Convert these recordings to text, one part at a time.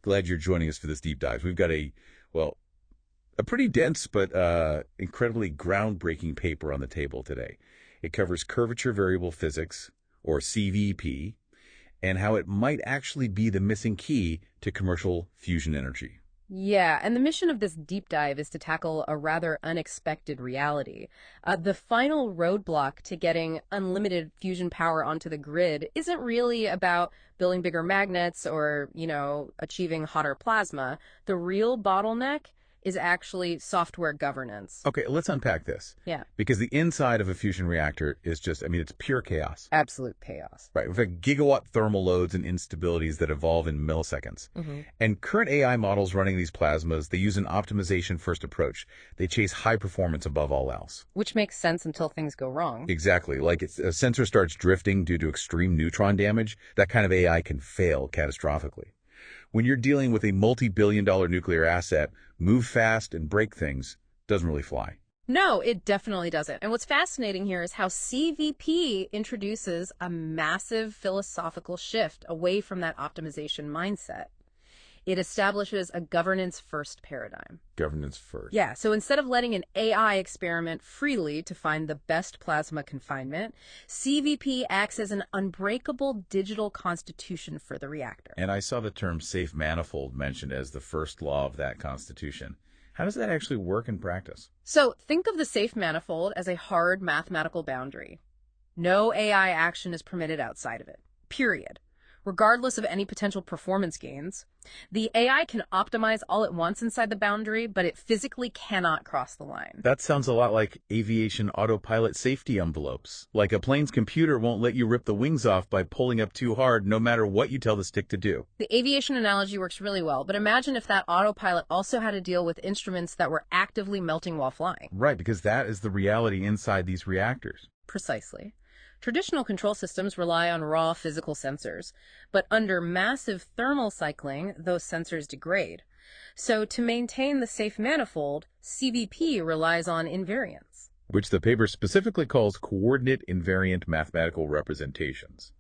Glad you're joining us for this deep dive. We've got a pretty dense but incredibly groundbreaking paper on the table today. It covers curvature variable physics, or CVP, and how it might actually be the missing key to commercial fusion energy. Yeah, and the mission of this deep dive is to tackle a rather unexpected reality. The final roadblock to getting unlimited fusion power onto the grid isn't really about building bigger magnets or, achieving hotter plasma. The real bottleneck is actually software governance. Okay, let's unpack this. Yeah, Because the inside of a fusion reactor is just, it's pure chaos. absolute chaos. Right, we've got gigawatt thermal loads and instabilities that evolve in milliseconds. Hmm. And current AI models running these plasmas, they use an optimization-first approach. They chase high performance above all else. Which makes sense until things go wrong. Exactly. Like a sensor starts drifting due to extreme neutron damage, that kind of AI can fail catastrophically. When you're dealing with a multi-billion-dollar nuclear asset, move fast and break things doesn't really fly. No, it definitely doesn't. And what's fascinating here is how CVP introduces a massive philosophical shift away from that optimization mindset. It establishes a governance-first paradigm. Governance first. Yeah, so instead of letting an AI experiment freely to find the best plasma confinement, CVP acts as an unbreakable digital constitution for the reactor. And I saw the term safe manifold mentioned as the first law of that constitution. How does that actually work in practice? So think of the safe manifold as a hard mathematical boundary. No AI action is permitted outside of it, period. Regardless of any potential performance gains, the AI can optimize all it wants inside the boundary, but it physically cannot cross the line. That sounds a lot like aviation autopilot safety envelopes. Like a plane's computer won't let you rip the wings off by pulling up too hard no matter what you tell the stick to do. The aviation analogy works really well, but imagine if that autopilot also had to deal with instruments that were actively melting while flying. Right, because that is the reality inside these reactors. Precisely. Traditional control systems rely on raw physical sensors, but under massive thermal cycling, those sensors degrade. So to maintain the safe manifold, CVP relies on invariants. Which the paper specifically calls coordinate invariant mathematical representations.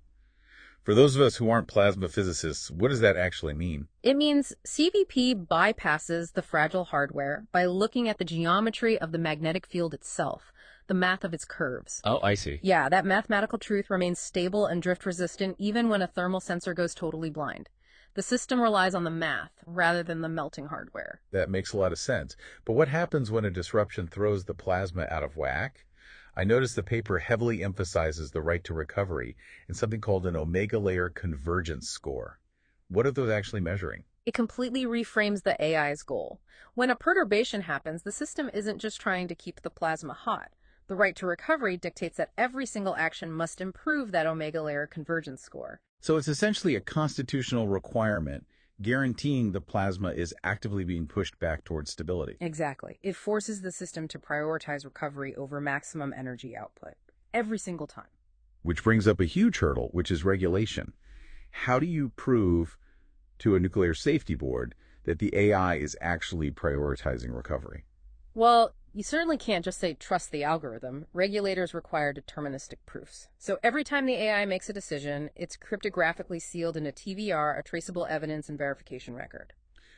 For those of us who aren't plasma physicists, what does that actually mean? It means CVP bypasses the fragile hardware by looking at the geometry of the magnetic field itself, the math of its curves. Oh, I see. Yeah, that mathematical truth remains stable and drift resistant even when a thermal sensor goes totally blind. The system relies on the math rather than the melting hardware. That makes a lot of sense. But what happens when a disruption throws the plasma out of whack? I noticed the paper heavily emphasizes the right to recovery in something called an omega layer convergence score. What are those actually measuring? It completely reframes the AI's goal. When a perturbation happens, the system isn't just trying to keep the plasma hot. The right to recovery dictates that every single action must improve that omega layer convergence score. So it's essentially a constitutional requirement guaranteeing the plasma is actively being pushed back towards stability. Exactly. It forces the system to prioritize recovery over maximum energy output. Every single time. Which brings up a huge hurdle, which is regulation. How do you prove to a nuclear safety board that the AI is actually prioritizing recovery? Well, you certainly can't just say trust the algorithm. Regulators require deterministic proofs. So every time the AI makes a decision, it's cryptographically sealed in a TVR, a traceable evidence and verification record.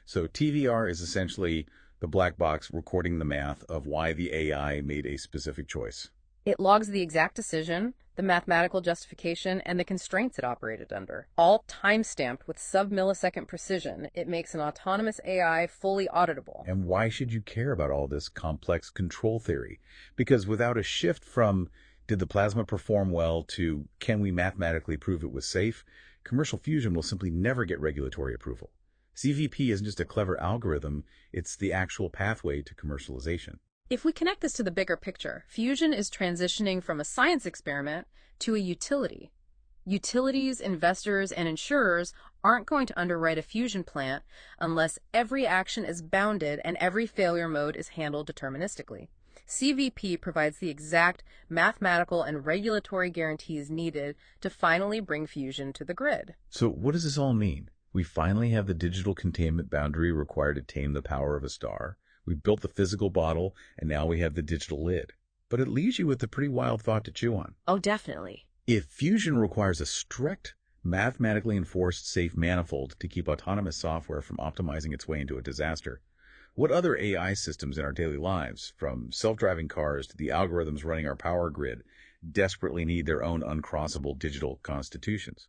So TVR is essentially the black box recording the math of why the AI made a specific choice. It logs the exact decision, the mathematical justification, and the constraints it operated under, all time-stamped with sub-millisecond precision. It makes an autonomous AI fully auditable. And why should you care about all this complex control theory? Because without a shift from did the plasma perform well to can we mathematically prove it was safe, commercial fusion will simply never get regulatory approval. CVP isn't just a clever algorithm, it's the actual pathway to commercialization. If we connect this to the bigger picture, fusion is transitioning from a science experiment to a utility. Utilities, investors, and insurers aren't going to underwrite a fusion plant unless every action is bounded and every failure mode is handled deterministically. CVP provides the exact mathematical and regulatory guarantees needed to finally bring fusion to the grid. So what does this all mean? We finally have the digital containment boundary required to tame the power of a star. We've built the physical bottle, and now we have the digital lid. But it leaves you with a pretty wild thought to chew on. Oh, definitely. If fusion requires a strict Mathematically enforced safe manifold to keep autonomous software from optimizing its way into a disaster. What other AI systems in our daily lives, from self-driving cars to the algorithms running our power grid, desperately need their own uncrossable digital constitutions?